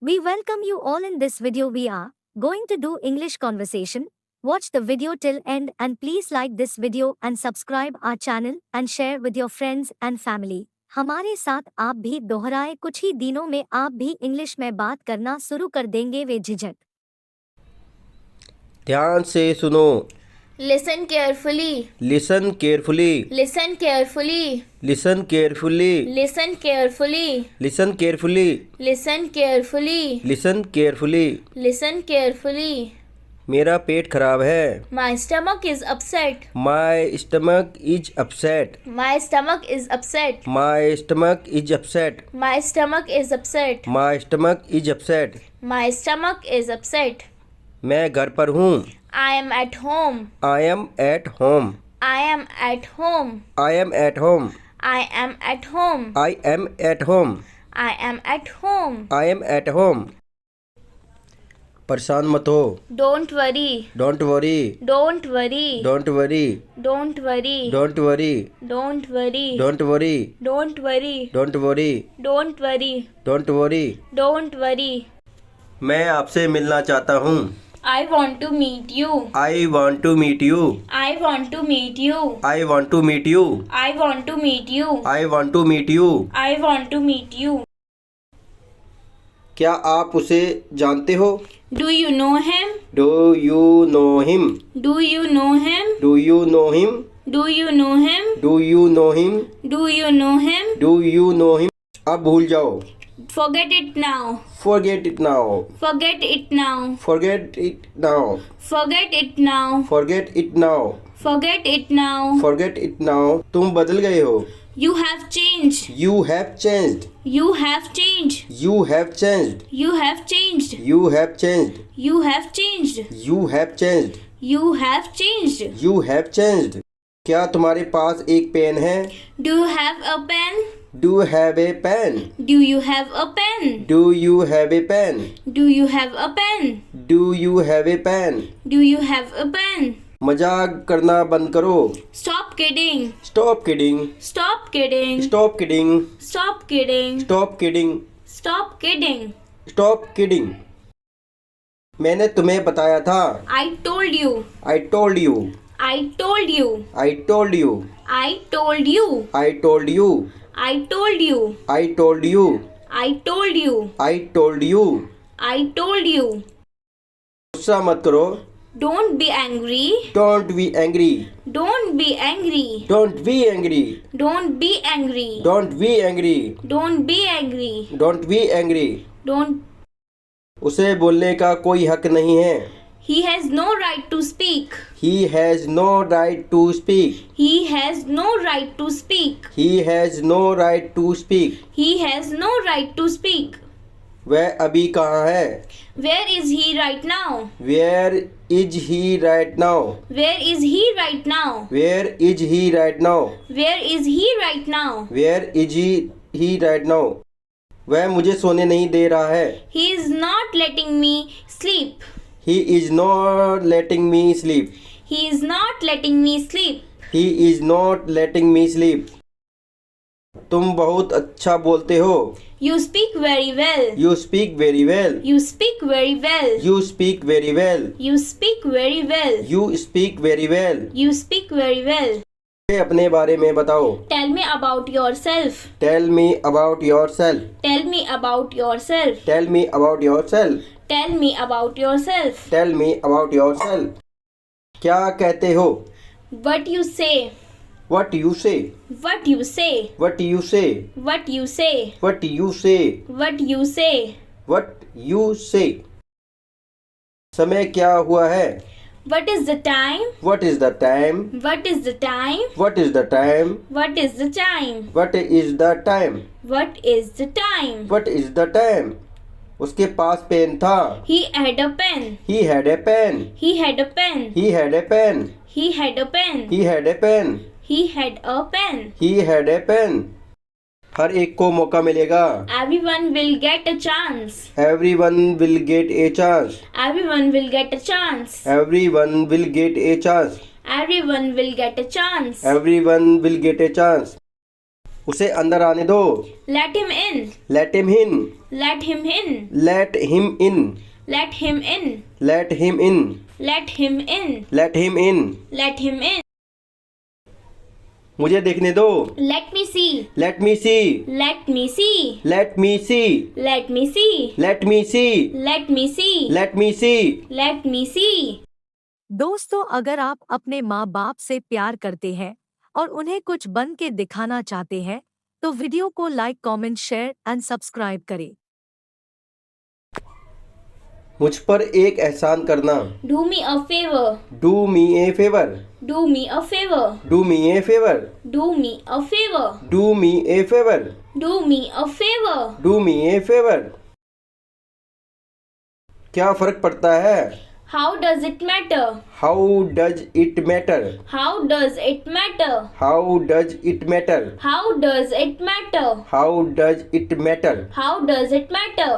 We welcome you all in this video. We are going to do English conversation. Watch the video till end and please like this video and subscribe our channel and share with your friends and family. हमारे साथ आप भी दोहराए, कुछ ही दिनों में आप भी इंग्लिश में बात करना शुरू कर देंगे वे झिझक। ध्यान से सुनो। Listen carefully. Listen carefully. Listen carefully. Listen carefully. Listen carefully. Listen carefully. Listen carefully. Listen carefully. Listen carefully. मेरा पेट खराब है। My stomach is upset. My stomach is upset. My stomach is upset. My stomach is upset. My stomach is upset. My stomach is upset. My stomach is upset. मैं घर पर हूँ। I am at home. I am at home. I am at home. I am at home. I am at home. I am at home. I am at home. I am at home. परेशान मत हो। Don't worry. Don't worry. Don't worry. Don't worry. Don't worry. Don't worry. Don't worry. Don't worry. Don't worry. Don't worry. Don't worry. Don't worry. Don't worry. मैं आपसे मिलना चाहता हूँ। I want to meet you. I want to meet you. I want to meet you. I want to meet you. I want to meet you. I want to meet you. I want to meet you. क्या आप उसे जानते हो? Do you know him? Do you know him? Do you know him? Do you know him? Do you know him? Do you know him? Do you know him? Do you know him? अब भूल जाओ। Forget it now. Forget it now. Forget it now. Forget it now. Forget it now. Forget it now. Forget it now. Forget it now. तुम बदल गए हो। You have changed. You have changed. You have changed. You have changed. You have changed. You have changed. You have changed. You have changed. You have changed. You have changed. क्या तुम्हारे पास एक pen है? Do you have a pen? Do you have a pen? Do you have a pen? Do you have a pen? Do you have a pen? Do you have a pen? Do you have a pen? मजाक करना बंद करो। Stop kidding. Stop kidding. Stop kidding. Stop kidding. Stop kidding. Stop kidding. Stop kidding. Stop kidding. मैंने तुम्हें बताया था। I told you. I told you. I told you. I told you. I told you. I told you. I told you. I told you. I told you. I told you. I told you. गुस्सा मत करो। Don't be angry. Don't be angry. Don't be angry. Don't be angry. Don't be angry. Don't be angry. Don't be angry. Don't be angry. Don't. उसे बोलने का कोई हक नहीं है। He has no right to speak. He has no right to speak. He has no right to speak. He has no right to speak. He has no right to speak. वह अभी कहाँ है? Where is he right now? Where is he right now? Where is he right now? Where is he right now? Where is he right now? Where is he right now? वह मुझे सोने नहीं दे रहा है। He is not letting me sleep. He is not letting me sleep. He is not letting me sleep. He is not letting me sleep. तुम बहुत अच्छा बोलते हो। You speak very well. You speak very well. You speak very well. You speak very well. You speak very well. You speak very well. You speak very well. मुझे अपने बारे में बताओ। Tell me about yourself. Tell me about yourself. Tell me about yourself. Tell me about yourself. Tell me about yourself. Tell me about yourself. क्या कहते हो? What you say. What you say. What you say. What you say. What you say. What you say. What you say. What you say. समय क्या हुआ है? What is the time? What is the time? What is the time? What is the time? What is the time? What is the time? What is the time? What is the time? उसके पास pen था। He had a pen. He had a pen. He had a pen. He had a pen. He had a pen. He had a pen. He had a pen. He had a pen. हर एक को मौका मिलेगा। Everyone will get a chance. Everyone will get a chance. Everyone will get a chance. Everyone will get a chance. Everyone will get a chance. Everyone will get a chance. उसे अंदर आने दो। Let him in. Let him in. Let him in. Let him in. Let him in. Let him in. Let him in. Let him in. Let him in. मुझे देखने दो। Let me see. Let me see. Let me see. Let me see. Let me see. Let me see. Let me see. Let me see. Let me see. दोस्तों, अगर आप अपने माँ बाप से प्यार करते हैं और उन्हें कुछ बन के दिखाना चाहते हैं तो वीडियो को like, comment, share and subscribe करें। मुझ पर एक एहसान करना। Do me a favor. Do me a favor. Do me a favor. Do me a favor. Do me a favor. Do me a favor. Do me a favor. Do me a favor. क्या फर्क पड़ता है? How does it matter? How does it matter? How does it matter? How does it matter? How does it matter? How does it matter? How does it matter?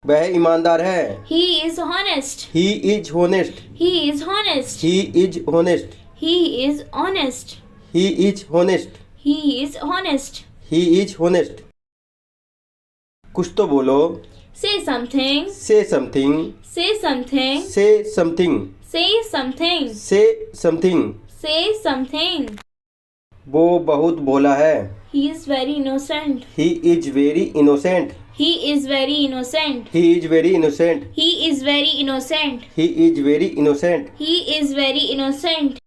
वह ईमानदार है। He is honest. He is honest. He is honest. He is honest. He is honest. He is honest. He is honest. He is honest. कुछ तो बोलो। Say something. Say something. Say something. Say something. Say something. Say something. Say something. वो बहुत भोला है। He is very innocent. He is very innocent. He is very innocent. He is very innocent. He is very innocent. He is very innocent. He is very innocent.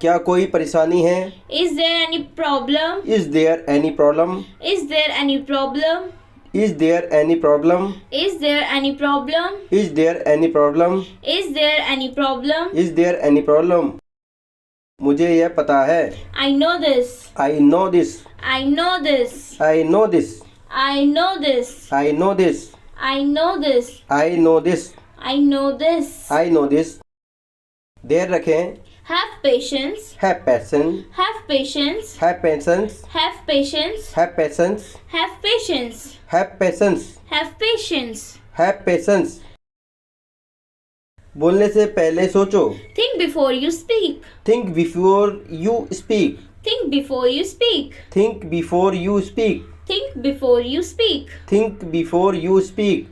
क्या कोई परेशानी है? Is there any problem? Is there any problem? Is there any problem? Is there any problem? Is there any problem? Is there any problem? Is there any problem? Is there any problem? मुझे यह पता है। I know this. I know this. I know this. I know this. I know this. I know this. I know this. I know this. I know this. I know this. देर रखें। Have patience. Have patience. Have patience. Have patience. Have patience. Have patience. Have patience. Have patience. Have patience. Have patience. बोलने से पहले सोचो। Think before you speak. Think before you speak. Think before you speak. Think before you speak. Think before you speak. Think before you speak.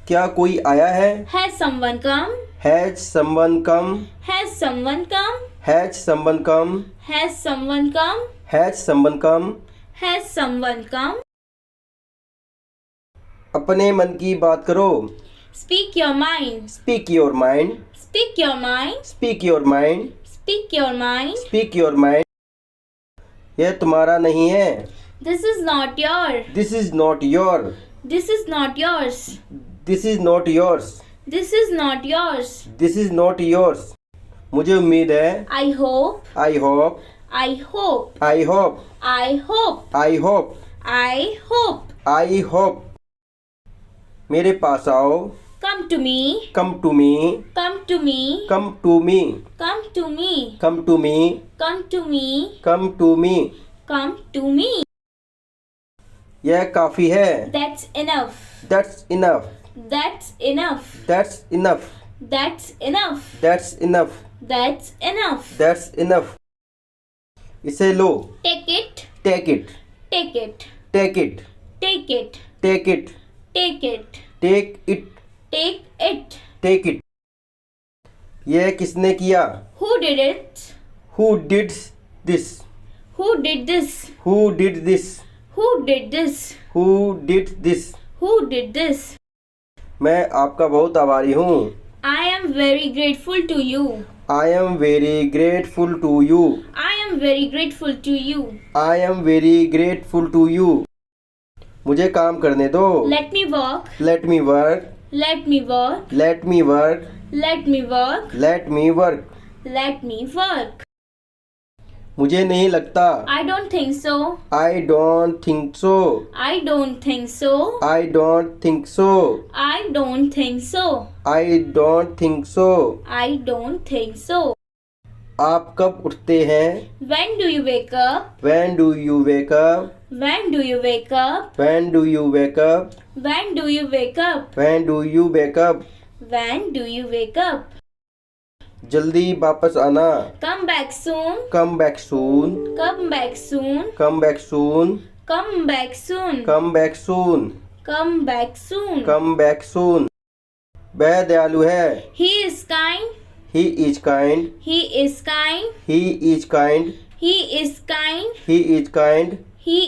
क्या कोई आया है? Has someone come? Has someone come? Has someone come? Has someone come? Has someone come? Has someone come? Has someone come? अपने मन की बात करो। Speak your mind. Speak your mind. Speak your mind. Speak your mind. Speak your mind. Speak your mind. यह तुम्हारा नहीं है। This is not your. This is not your. This is not yours. This is not yours. This is not yours. This is not yours. मुझे उम्मीद है। I hope. I hope. I hope. I hope. I hope. I hope. I hope. I hope. मेरे पास आओ। Come to me. Come to me. Come to me. Come to me. Come to me. Come to me. Come to me. Come to me. Come to me. यह काफी है। That's enough. That's enough. That's enough. That's enough. That's enough. That's enough. That's enough. That's enough. इसे लो। Take it. Take it. Take it. Take it. Take it. Take it. Take it. Take it. Take it. Take it. यह किसने किया? Who did it? Who did this? Who did this? Who did this? Who did this? Who did this? Who did this? मैं आपका बहुत आभारी हूँ। I am very grateful to you. I am very grateful to you. I am very grateful to you. I am very grateful to you. मुझे काम करने दो। Let me work. Let me work. Let me work. Let me work. Let me work. Let me work. Let me work. मुझे नहीं लगता। I don't think so. I don't think so. I don't think so. I don't think so. I don't think so. I don't think so. I don't think so. आप कब उठते हैं? When do you wake up? When do you wake up? When do you wake up? When do you wake up? When do you wake up? When do you wake up? When do you wake up? जल्दी वापस आना। Come back soon. Come back soon. Come back soon. Come back soon. Come back soon. Come back soon. Come back soon. Come back soon. वह दयालु है। He is kind. He is kind. He is kind. He is kind. He is kind. He is kind. He